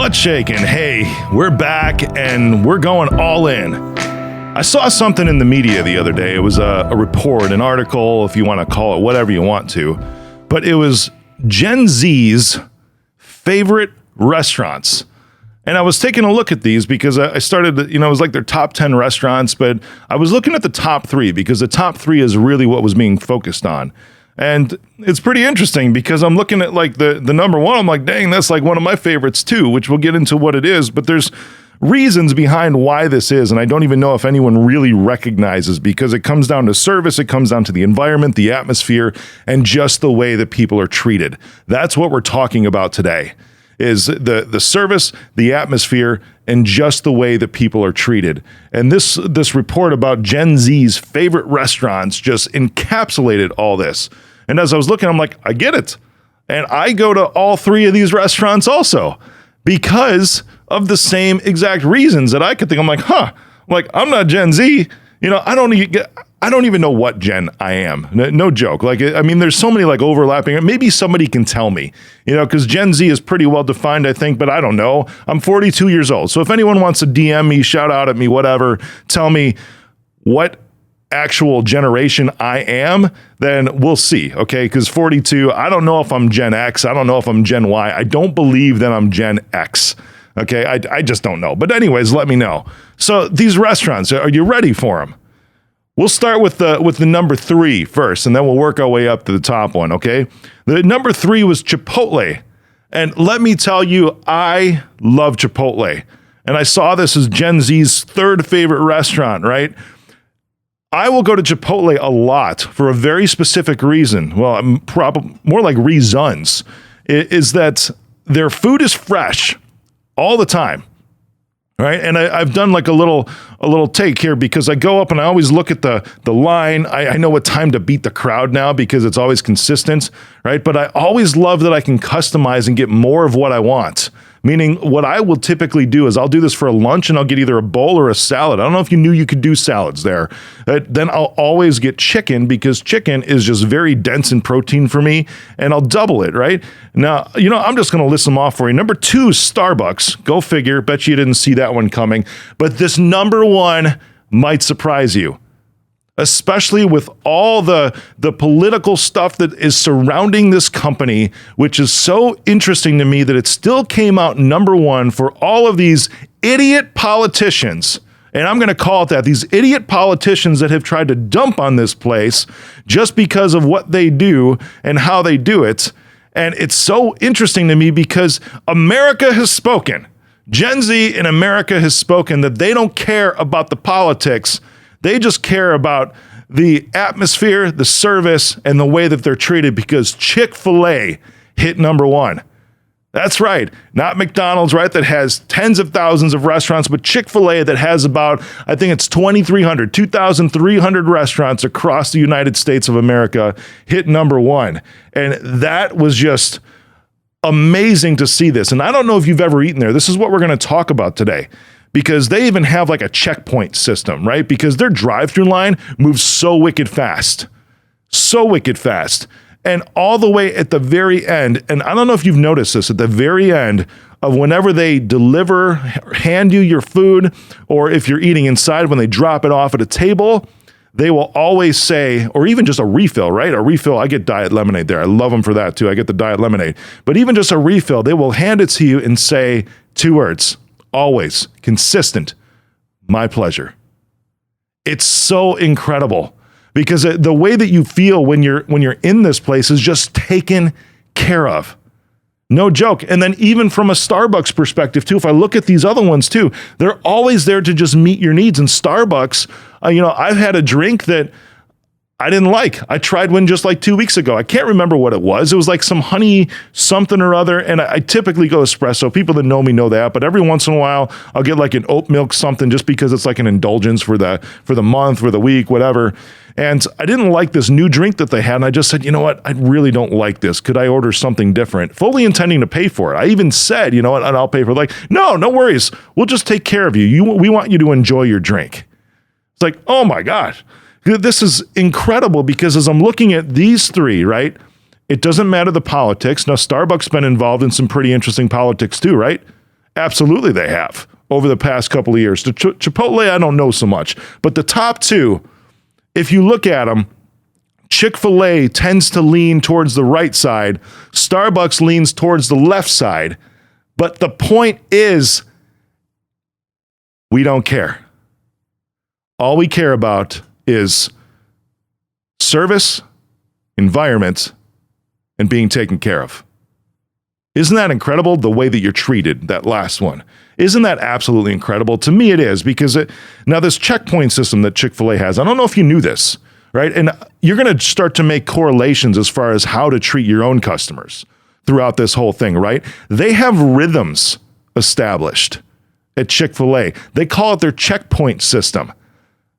Butt shaking. Hey, we're back and we're going all in. I saw something in the media the other day. It was a report, an article, if you want to call it whatever you want to, but it was Gen Z's favorite restaurants. And I was taking a look at these because I started, it was like their top 10 restaurants, but I was looking at the top 3 because the top 3 is really what was being focused on. And it's pretty interesting because I'm looking at like the number 1. I'm like, dang, that's like one of my favorites too, which we'll get into what it is. But there's reasons behind why this is. And I don't even know if anyone really recognizes, because it comes down to service. It comes down to the environment, the atmosphere, and just the way that people are treated. That's what we're talking about today, is the service, the atmosphere, and just the way that people are treated. And this report about Gen Z's favorite restaurants just encapsulated all this. And as I was looking, I'm like, I get it. And I go to all 3 of these restaurants also because of the same exact reasons that I could think. I'm like, I'm not Gen Z. I don't even know what gen I am. No joke. Like, I mean, there's so many like overlapping. Maybe somebody can tell me, because Gen Z is pretty well defined, I think, but I don't know. I'm 42 years old. So if anyone wants to DM me, shout out at me, whatever, tell me what actual generation I am, then we'll see. Okay. Because 42, I don't know if I'm Gen X. I don't know if I'm Gen Y. I don't believe that I'm Gen X. Okay. I just don't know. But anyways, let me know. So these restaurants, are you ready for them? We'll start with the number 3 first, and then we'll work our way up to the top one, okay? The number 3 was Chipotle. And let me tell you, I love Chipotle. And I saw this as Gen Z's 3rd favorite restaurant, right? I will go to Chipotle a lot for a very specific reason. Well, more like reasons, is that their food is fresh all the time. Right. And I've done like a little take here because I go up and I always look at the line. I know what time to beat the crowd now because it's always consistent. Right. But I always love that I can customize and get more of what I want. Meaning what I will typically do is I'll do this for a lunch and I'll get either a bowl or a salad. I don't know if you knew you could do salads there. Then I'll always get chicken because chicken is just very dense in protein for me, and I'll double it, right? Now, I'm just going to list them off for you. Number 2 is Starbucks. Go figure. Bet you didn't see that one coming. But this number 1 might surprise you, especially with all the political stuff that is surrounding this company, which is so interesting to me that it still came out number 1 for all of these idiot politicians. And I'm going to call it that, these idiot politicians that have tried to dump on this place just because of what they do and how they do it. And it's so interesting to me because America has spoken. Gen Z in America has spoken that they don't care about the politics. They just care about the atmosphere, the service, and the way that they're treated because Chick-fil-A hit number 1. That's right. Not McDonald's, right, that has tens of thousands of restaurants, but Chick-fil-A that has about, I think it's 2,300 restaurants across the United States of America hit number 1. And that was just amazing to see this. And I don't know if you've ever eaten there. This is what we're going to talk about today. Because they even have like a checkpoint system, right? Because their drive-through line moves so wicked fast. And all the way at the very end, and I don't know if you've noticed this, at the very end of whenever they hand you your food, or if you're eating inside, when they drop it off at a table, they will always say, or even just a refill, right? A refill, I get diet lemonade there. I love them for that too. I get the diet lemonade. But even just a refill, they will hand it to you and say 2 words. Always consistent. My pleasure. It's so incredible because the way that you feel when you're in this place is just taken care of. No joke. And then even from a Starbucks perspective too, if I look at these other ones too, they're always there to just meet your needs. And Starbucks, I've had a drink that I didn't like. I tried one just like 2 weeks ago. I can't remember what it was. It was like some honey something or other. And I typically go espresso. People that know me know that. But every once in a while, I'll get like an oat milk something just because it's like an indulgence for the month, for the week, whatever. And I didn't like this new drink that they had. And I just said, you know what? I really don't like this. Could I order something different? Fully intending to pay for it. I even said, you know what? I'll pay for it. Like, no worries. We'll just take care of you. We want you to enjoy your drink. It's like, oh my gosh. This is incredible because as I'm looking at these 3, right, it doesn't matter the politics. Now, Starbucks been involved in some pretty interesting politics too, right? Absolutely they have over the past couple of years. Chipotle, I don't know so much. But the top two, if you look at them, Chick-fil-A tends to lean towards the right side. Starbucks leans towards the left side. But the point is, we don't care. All we care about is service, environment, and being taken care of. Isn't that incredible, the way that you're treated, that last one? Isn't that absolutely incredible? To me, it is, because now this checkpoint system that Chick-fil-A has, I don't know if you knew this, right? And you're going to start to make correlations as far as how to treat your own customers throughout this whole thing, right? They have rhythms established at Chick-fil-A. They call it their checkpoint system,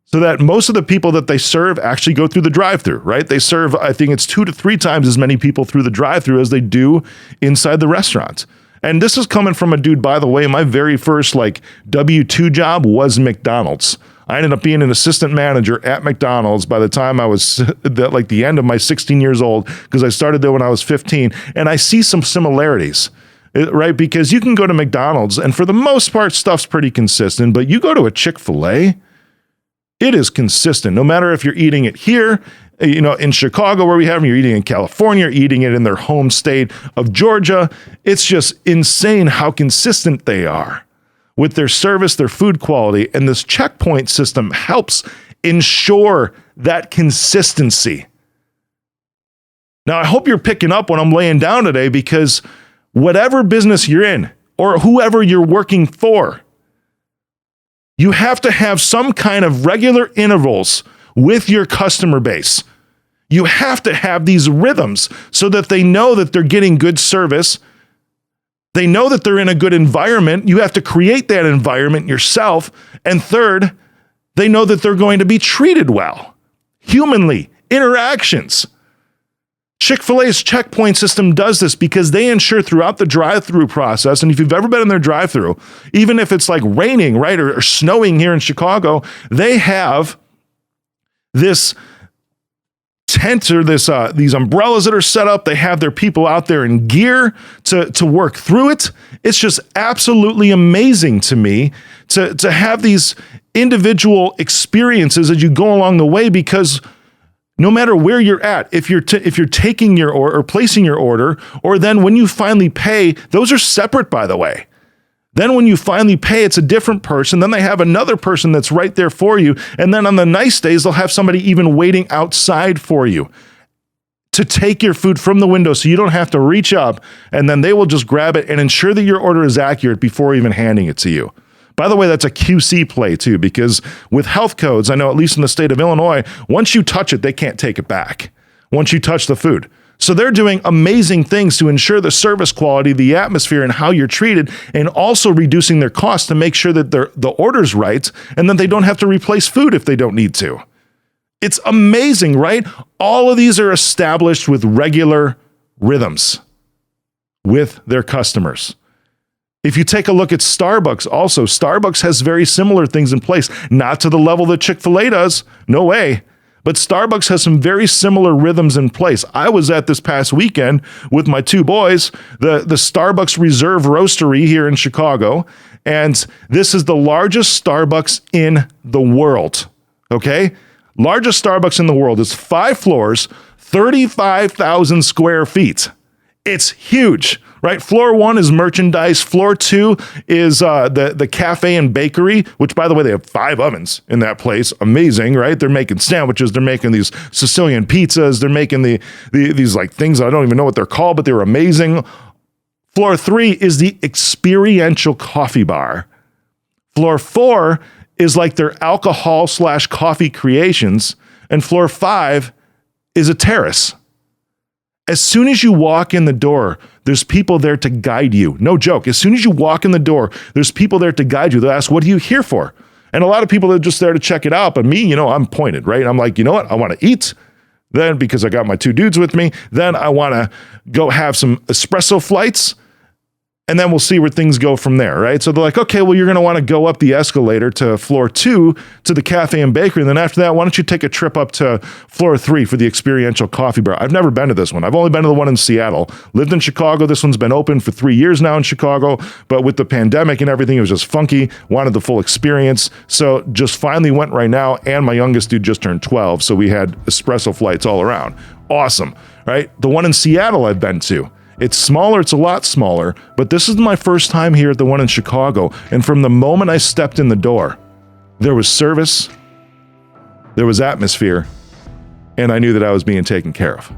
so that most of the people that they serve actually go through the drive-thru, right? They serve, I think it's 2 to 3 times as many people through the drive-thru as they do inside the restaurant. And this is coming from a dude, by the way, my very first W-2 job was McDonald's. I ended up being an assistant manager at McDonald's by the time I was the end of my 16 years old, because I started there when I was 15. And I see some similarities, right? Because you can go to McDonald's and for the most part, stuff's pretty consistent, but you go to a Chick-fil-A, it is consistent. No matter if you're eating it here, in Chicago where we have them, you're eating in California, you're eating it in their home state of Georgia. It's just insane how consistent they are with their service, their food quality, and this checkpoint system helps ensure that consistency. Now, I hope you're picking up what I'm laying down today, because whatever business you're in or whoever you're working for, you have to have some kind of regular intervals with your customer base. You have to have these rhythms so that they know that they're getting good service. They know that they're in a good environment. You have to create that environment yourself. And third, they know that they're going to be treated well. Humanly, interactions. Chick-fil-A's checkpoint system does this because they ensure throughout the drive-through process, and if you've ever been in their drive-through, even if it's raining, right, or snowing here in Chicago, they have this tent or these umbrellas that are set up. They have their people out there in gear to work through it. It's just absolutely amazing to me to have these individual experiences as you go along the way, because no matter where you're at, if you're taking your order or placing your order, or then when you finally pay, those are separate, by the way. Then when you finally pay, it's a different person. Then they have another person that's right there for you. And then on the nice days, they'll have somebody even waiting outside for you to take your food from the window, so you don't have to reach up, and then they will just grab it and ensure that your order is accurate before even handing it to you. By the way, that's a QC play too, because with health codes, I know at least in the state of Illinois, once you touch it, they can't take it back once you touch the food. So they're doing amazing things to ensure the service quality, the atmosphere, and how you're treated, and also reducing their costs to make sure that the order's right, and then they don't have to replace food if they don't need to. It's amazing, right? All of these are established with regular rhythms with their customers. If you take a look at Starbucks also, Starbucks has very similar things in place, not to the level that Chick-fil-A does, no way, but Starbucks has some very similar rhythms in place. I was at this past weekend with my 2 boys, the Starbucks Reserve Roastery here in Chicago, and this is the largest Starbucks in the world, okay? Largest Starbucks in the world. It's 5 floors, 35,000 square feet. It's huge, right? Floor 1 is merchandise. Floor 2 is the cafe and bakery, which, by the way, they have 5 ovens in that place. Amazing, right? They're making sandwiches. They're making these Sicilian pizzas. They're making these things I don't even know what they're called, but they're amazing. Floor 3 is the experiential coffee bar. Floor 4 is their alcohol/coffee creations. And floor 5 is a terrace. As soon as you walk in the door, there's people there to guide you. No joke. As soon as you walk in the door, there's people there to guide you. They'll ask, what are you here for? And a lot of people are just there to check it out. But me, I'm pointed, right? I'm like, you know what? I want to eat. Then, because I got my 2 dudes with me, then I want to go have some espresso flights. and then we'll see where things go from there, right? So they're like, okay, well, you're going to want to go up the escalator to floor 2 to the cafe and bakery. And then after that, why don't you take a trip up to floor 3 for the experiential coffee bar? I've never been to this one. I've only been to the one in Seattle. Lived in Chicago. This one's been open for 3 years now in Chicago. But with the pandemic and everything, it was just funky. Wanted the full experience. So just finally went right now. And my youngest dude just turned 12. So we had espresso flights all around. Awesome, right? The one in Seattle I've been to. It's smaller, it's a lot smaller, but this is my first time here at the one in Chicago. And from the moment I stepped in the door, there was service, there was atmosphere, and I knew that I was being taken care of.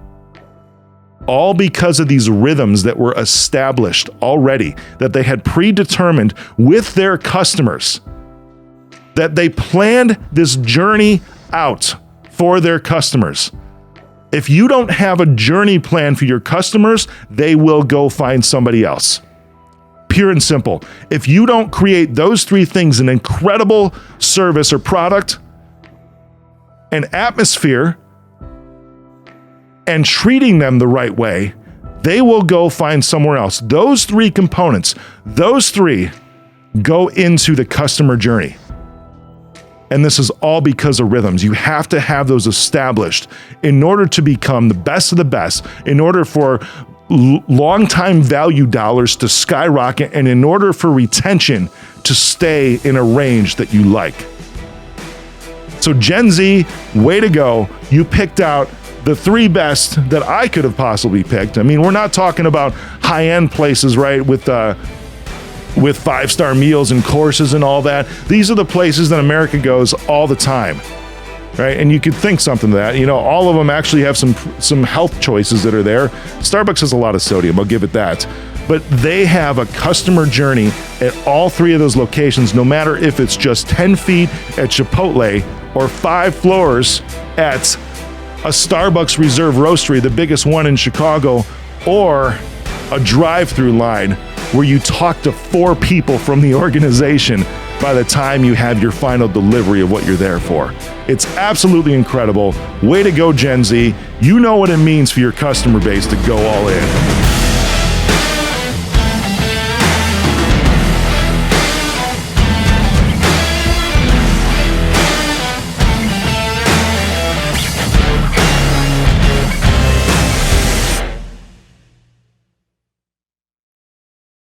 All because of these rhythms that were established already, that they had predetermined with their customers, that they planned this journey out for their customers. If you don't have a journey plan for your customers, they will go find somebody else. Pure and simple. If you don't create those 3 things, an incredible service or product, an atmosphere, and treating them the right way, they will go find somewhere else. Those 3 components, those 3 go into the customer journey. And this is all because of rhythms. You have to have those established in order to become the best of the best, in order for long-time value dollars to skyrocket, and in order for retention to stay in a range that you like. So Gen Z, way to go. You picked out the 3 best that I could have possibly picked. I mean, we're not talking about high-end places, right, with 5-star meals and courses and all that. These are the places that America goes all the time, right? And you could think something to that. You know, all of them actually have some health choices that are there. Starbucks has a lot of sodium, I'll give it that. But they have a customer journey at all 3 of those locations, no matter if it's just 10 feet at Chipotle or 5 floors at a Starbucks Reserve Roastery, the biggest one in Chicago, or a drive-through line where you talk to 4 people from the organization by the time you have your final delivery of what you're there for. It's absolutely incredible. Way to go, Gen Z. You know what it means for your customer base to go all in.